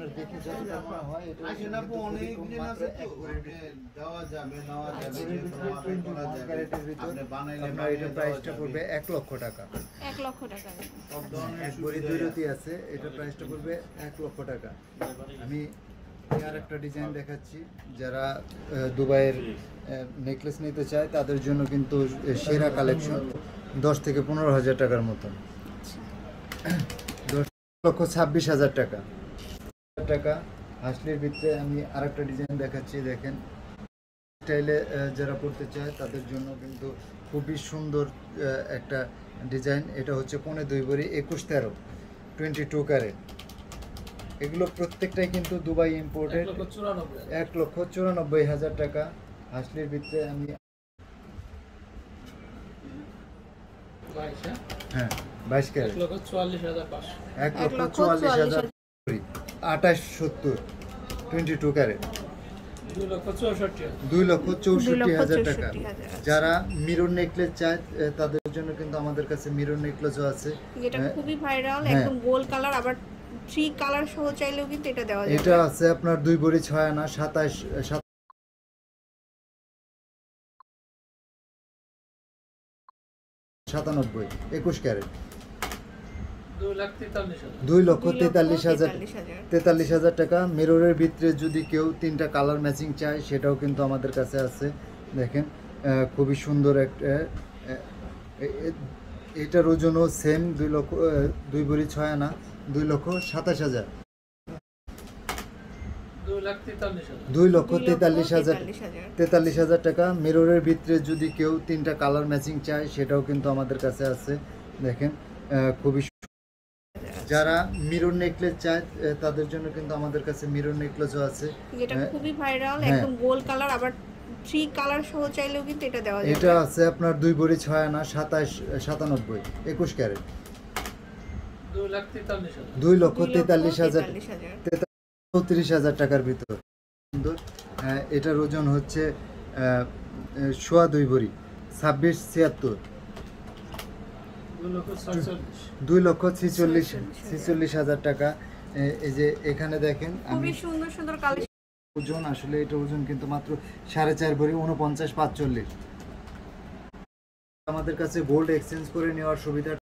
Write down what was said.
আপনার দেখে যতটা মনে হয় এটা আসলে আপু অনেক দিন আছে তো দেওয়া যাবে নেওয়া যাবে আপনি বানাইলে আপনার এটা প্রাইসটা পড়বে 1 লক্ষ টাকা। 1 লক্ষ টাকা। সব ধরনের এক ভরি দুইরতি আছে, এটা প্রাইসটা পড়বে 1 লক্ষ টাকা। আমি আর একটা ডিজাইন দেখাচ্ছি, যারা দুবাইয়ের নেকলেস নিতে চায় তাদের জন্য কিন্তু সেরা কালেকশন, 10 থেকে 15,000 টাকার মতো। 10,26,000 টাকা টাকা হাসলির ভিতরে আমি আরেকটা ডিজাইন দেখাচ্ছি, দেখেন স্টাইলে যারা পড়তে চায় তাদের জন্য কিন্তু খুবই সুন্দর একটা ডিজাইন। এটা হচ্ছে 1.5 ভরি 21-13 22 ক্যারেট। এগুলো প্রত্যেকটাই কিন্তু দুবাই ইম্পোর্টেড। 1,94,000 টাকা হাসলির ভিতরে আমি হ্যাঁ 22 ক্যারেট 1,44,000 2870 22 ক্যারেট 2,64,000 টাকা। যারা মিরর নেকলেস চায় তাদের জন্য কিন্তু আমাদের কাছে মিরর নেকলেসও আছে, যেটা খুবই ভাইরাল, একদম গোল্ড কালার, আবার 3 কালার সহ চাইলেও কিন্তু এটা দেওয়া যাবে। এটা আছে আপনার 2 ভরি 6 আনা 27 97 21 ক্যারেট 2,43,000 টাকা। মিররের ভিতরে যদি কেউ 3টা কালার ম্যাচিং চায় সেটাও কিন্তু আমাদের কাছে আছে। দেখেন খুবই সুন্দর একটা, এটার ওজনও সেম 2 ভরি 6 আনা 2,27,000 2,43,000 টাকা। মিররের ভিতরে যদি কেউ 3টা কালার ম্যাচিং চায় সেটাও কিন্তু আমাদের কাছে আছে। দেখেন খুবই, যারা মিরর নেকলেস চায় তাদের জন্য কিন্তু আমাদের কাছে মিরর নেকলেসও আছে, যেটা খুবই ভাইরাল, একদম গোল্ড কালার, আবার 3 কালার সহ চাইলেও কিন্তু এটা দেওয়া যাবে। এটা আছে আপনার 2 ভরি 6 আনা 97 21 ক্যারেট 2,43,000 34,000 টাকার ভিতর সুন্দর। এটার ওজন হচ্ছে 2.5 ভরি 26,76 2,46,000 টাকা। এই যে এখানে দেখেন আমি খুবই সুন্দর সুন্দর কালেকশন। ওজন আসলে এটা ওজন কিন্তু মাত্র 4.5 ভরি 49,45। আমাদের কাছে গোল্ড এক্সচেঞ্জ করে নেওয়ার সুবিধা